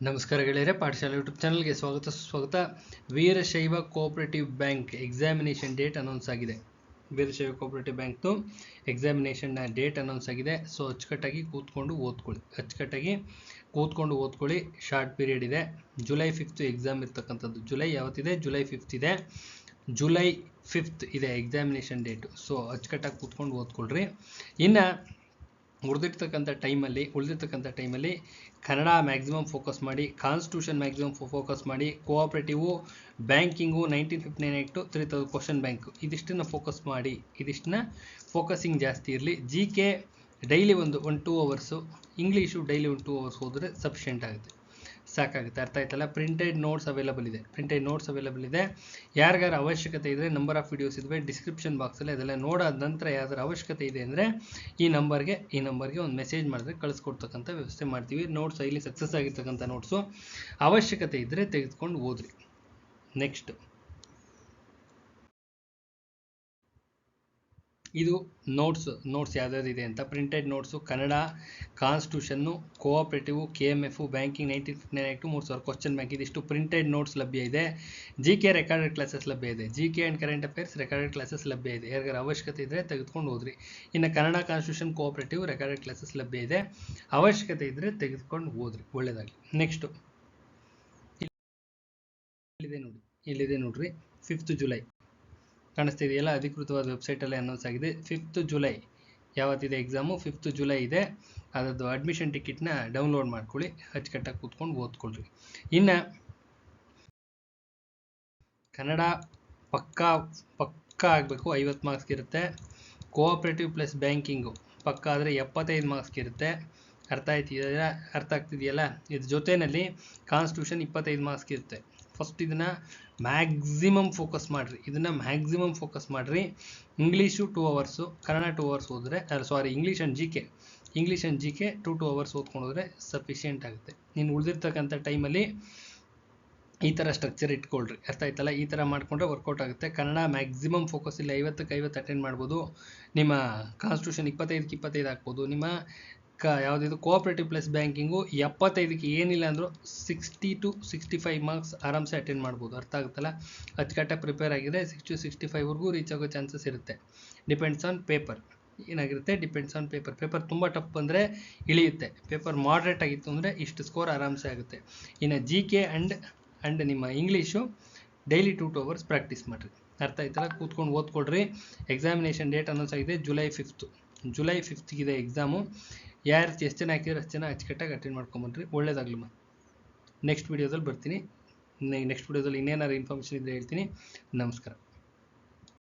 ನಮಸ್ಕಾರ ಗೆಳೆಯರೆ, ಪಾಠಶಾಲೆ ಯೂಟ್ಯೂಬ್ ಚಾನಲ್ಗೆ ಸ್ವಾಗತ. Veerashaiva cooperative bank examination date announce ಆಗಿದೆ. ವೀರಶೈವ ಕೋಆಪರೇಟಿವ್ ಬ್ಯಾಂಕ್ದು ಎಕ್ಸಾಮಿನೇಷನ್ ಡೇಟ್ ಅನೌನ್ಸ್ ಆಗಿದೆ. ಸೊ ಅಚ್ಚುಕಟ್ಟಾಗಿ ಕೂತ್ಕೊಂಡು ಓದ್ಕೊಳ್ಳಿ. ಶಾರ್ಟ್ ಪೀರಿಯಡ್ ಇದೆ. ಜುಲೈ 5 ಎಕ್ಸಾಮ್ ಇರ್ತಕ್ಕಂಥದ್ದು. ಜುಲೈ ಯಾವತ್ತಿದೆ? ಜುಲೈ 5 ಇದೆ. ಜುಲೈ 5 ಇದೆ ಎಕ್ಸಾಮಿನೇಷನ್ ಡೇಟು. ಸೊ ಅಚ್ಚುಕಟ್ಟಾಗಿ ಕೂತ್ಕೊಂಡು ಓದ್ಕೊಳ್ರಿ. ಇನ್ನು ಉಳಿದಿರ್ತಕ್ಕಂಥ ಟೈಮಲ್ಲಿ ಕನ್ನಡ ಮ್ಯಾಕ್ಸಿಮಮ್ ಫೋಕಸ್ ಮಾಡಿ, ಕಾನ್ಸ್ಟಿಟ್ಯೂಷನ್ ಮ್ಯಾಕ್ಸಿಮಮ್ ಫೋಕಸ್ ಮಾಡಿ, ಕೋಆಪರೇಟಿವು, ಬ್ಯಾಂಕಿಂಗು, 1959 ಆ್ಯಕ್ಟು, 3000 ಕ್ವಶನ್ ಬ್ಯಾಂಕು, ಇದಿಷ್ಟನ್ನು ಫೋಕಸ್ ಮಾಡಿ. ಫೋಕಸಿಂಗ್ ಜಾಸ್ತಿ ಇರಲಿ. ಜಿ ಕೆ ಡೈಲಿ ಒಂದು 2 ಅವರ್ಸು, ಇಂಗ್ಲೀಷು ಡೈಲಿ 2 ಅವರ್ಸ್ ಹೋದರೆ ಸಫಿಷಿಯೆಂಟ್ ಆಗುತ್ತೆ, ಸಾಕಾಗುತ್ತೆ. ಅರ್ಥ ಆಯ್ತಲ್ಲ? ಪ್ರಿಂಟೆಡ್ ನೋಟ್ಸ್ ಅವೈಲಬಲ್ ಇದೆ. ಯಾರಿಗಾರ ಅವಶ್ಯಕತೆ ಇದ್ದರೆ ನಂಬರ್ ಆಫ್ ವಿಡಿಯೋಸ್ ಇದ್ವೆ ಡಿಸ್ಕ್ರಿಪ್ಷನ್ ಬಾಕ್ಸಲ್ಲಿ. ಅದೆಲ್ಲ ನೋಡಾದ ನಂತರ ಯಾವ್ದಾರ ಅವಶ್ಯಕತೆ ಇದೆ ಅಂದರೆ ಈ ನಂಬರ್ಗೆ ಒಂದು ಮೆಸೇಜ್ ಮಾಡಿದ್ರೆ ಕಳಿಸ್ಕೊಡ್ತಕ್ಕಂಥ ವ್ಯವಸ್ಥೆ ಮಾಡ್ತೀವಿ. ನೋಟ್ಸ್ ಇಲ್ಲಿ ಸಕ್ಸಸ್ ಆಗಿರ್ತಕ್ಕಂಥ ನೋಟ್ಸು ಅವಶ್ಯಕತೆ ಇದ್ದರೆ ತೆಗೆದುಕೊಂಡು ಓದ್ರಿ. ನೆಕ್ಸ್ಟ್ ಇದು ನೋಟ್ಸ್ ಯಾವ್ದಾದ್ರು ಇದೆ ಅಂತ. Printed notes Kannada, constitution, cooperative, KMF, banking, 1959 act, 3000 question bank, ಇದಿಷ್ಟು ಪ್ರಿಂಟೆಡ್ ನೋಟ್ಸ್ ಲಭ್ಯ ಇದೆ. GK ರೆಕಾರ್ಡೆಡ್ ಕ್ಲಾಸಸ್ ಲಭ್ಯ ಇದೆ. GK and current affairs recorded classes ಲಭ್ಯ ಇದೆ. ಯಾರಿಗಾರ ಅವಶ್ಯಕತೆ ಇದ್ದರೆ ತೆಗೆದುಕೊಂಡು ಹೋದ್ರಿ. ಇನ್ನು Kannada, constitution, cooperative recorded classes ಲಭ್ಯ ಇದೆ. ಅವಶ್ಯಕತೆ ಇದ್ದರೆ ತೆಗೆದುಕೊಂಡು ಹೋದ್ರಿ, ಒಳ್ಳೆಯದಾಗಲಿ. ನೆಕ್ಸ್ಟು ಇಲ್ಲಿದೆ ನೋಡ್ರಿ, 5 ಜುಲೈ ಕಾಣಿಸ್ತಿದೆಯಲ್ಲ, ಅಧಿಕೃತವಾದ ವೆಬ್ಸೈಟಲ್ಲೇ ಅನೌನ್ಸ್ ಆಗಿದೆ. 5 ಜುಲೈ ಯಾವತ್ತಿದೆ ಎಕ್ಸಾಮು? 5 ಜುಲೈ ಇದೆ. ಅದರದ್ದು ಅಡ್ಮಿಷನ್ ಟಿಕೆಟ್ನ ಡೌನ್ಲೋಡ್ ಮಾಡ್ಕೊಳ್ಳಿ. ಅಚ್ಚುಕಟ್ಟಾಗಿ ಕೂತ್ಕೊಂಡು ಓದ್ಕೊಳ್ರಿ. ಇನ್ನು ಕನ್ನಡ ಪಕ್ಕಾ ಆಗಬೇಕು, 50 ಮಾರ್ಕ್ಸ್ಗೆ ಇರುತ್ತೆ. ಕೋಆಪರೇಟಿವ್ ಪ್ಲಸ್ ಬ್ಯಾಂಕಿಂಗು ಪಕ್ಕಾ ಆದರೆ 75 ಮಾರ್ಕ್ಸ್ಗೆ ಇರುತ್ತೆ. ಅರ್ಥ ಆಗ್ತಿದೆಯಲ್ಲ? ಇದ್ರ ಜೊತೆಯಲ್ಲಿ ಕಾನ್ಸ್ಟಿಟ್ಯೂಷನ್ 25 ಮಾರ್ಕ್ಸ್ಗೆ ಇರುತ್ತೆ. ಫಸ್ಟ್ ಇದನ್ನು ಮ್ಯಾಕ್ಸಿಮಮ್ ಫೋಕಸ್ ಮಾಡಿರಿ. ಇಂಗ್ಲೀಷು 2 ಅವರ್ಸು, ಕನ್ನಡ 2 ಅವರ್ಸ್ ಹೋದರೆ, English and G K 2 hours ಓದ್ಕೊಂಡೋದ್ರೆ ಸಫಿಷಿಯೆಂಟ್ ಆಗುತ್ತೆ. ನೀನು ಉಳಿದಿರ್ತಕ್ಕಂಥ ಟೈಮಲ್ಲಿ ಈ ಥರ ಸ್ಟ್ರಕ್ಚರ್ ಇಟ್ಕೊಳ್ರಿ. ಅರ್ಥ ಆಯ್ತಲ್ಲ? ಈ ಥರ ಮಾಡಿಕೊಂಡ್ರೆ ವರ್ಕೌಟ್ ಆಗುತ್ತೆ. ಕನ್ನಡ ಮ್ಯಾಕ್ಸಿಮಮ್ ಫೋಕಸ್ ಇಲ್ಲಿ 50ಕ್ಕೆ 50 ಅಟೆಂಡ್ ಮಾಡ್ಬೋದು. ನಿಮ್ಮ ಕಾನ್ಸ್ಟಿಟ್ಯೂಷನ್ 25ಕ್ಕೆ 25 ಹಾಕ್ಬೋದು. ನಿಮ್ಮ ಯಾವುದಿದು ಕೋಆಪರೇಟಿವ್ ಪ್ಲಸ್ ಬ್ಯಾಂಕಿಂಗು 75ಕ್ಕೆ ಏನಿಲ್ಲ ಅಂದರೂ 60 to 65 ಮಾರ್ಕ್ಸ್ ಆರಾಮ್ಸೆ ಅಟೆಂಡ್ ಮಾಡ್ಬೋದು. ಅರ್ಥ ಆಗುತ್ತಲ್ಲ? ಅಚ್ಚುಕಟ್ಟಾಗಿ ಪ್ರಿಪೇರ್ ಆಗಿದೆ. 60 to 65ವರೆಗೂ ರೀಚ್ ಆಗೋ ಚಾನ್ಸಸ್ ಇರುತ್ತೆ. Depends on paper. ಪೇಪರ್ ತುಂಬ ಟಫ್ ಬಂದರೆ ಇಳಿಯುತ್ತೆ. ಪೇಪರ್ ಮಾಡ್ರೇಟ್ ಆಗಿತ್ತು ಅಂದರೆ ಇಷ್ಟು ಸ್ಕೋರ್ ಆರಾಮ್ಸೆ ಆಗುತ್ತೆ. ಇನ್ನು GK ಆ್ಯಂಡ್ ನಿಮ್ಮ ಇಂಗ್ಲೀಷು ಡೈಲಿ 2 ಅವರ್ಸ್ ಪ್ರಾಕ್ಟೀಸ್ ಮಾಡಿರಿ. ಅರ್ಥ ಆಯ್ತಲ್ಲ? ಕೂತ್ಕೊಂಡು ಓದ್ಕೊಳ್ರಿ. ಎಕ್ಸಾಮಿನೇಷನ್ ಡೇಟ್ ಅನೌನ್ಸ್ ಆಗಿದೆ ಜುಲೈ 5 ಇದೆ ಎಕ್ಸಾಮು. ಯಾರು ಎಷ್ಟು ಜನ ಹಾಕಿದ್ರೆ ಅಷ್ಟು ಜನ ಅಚ್ಚುಕಟ್ಟಾಗಿ ಅಟೆಂಡ್ ಮಾಡ್ಕೊಂಬನ್ರಿ. ಒಳ್ಳೇದಾಗ್ಲಮ್ಮ. ನೆಕ್ಸ್ಟ್ ವೀಡಿಯೋದಲ್ಲಿ ಬರ್ತೀನಿ. ನೆಕ್ಸ್ಟ್ ವೀಡಿಯೋದಲ್ಲಿ ಇನ್ನೇನಾದ್ರು ಇನ್ಫಾರ್ಮೇಷನ್ ಇದ್ದರೆ ಹೇಳ್ತೀನಿ. ನಮಸ್ಕಾರ.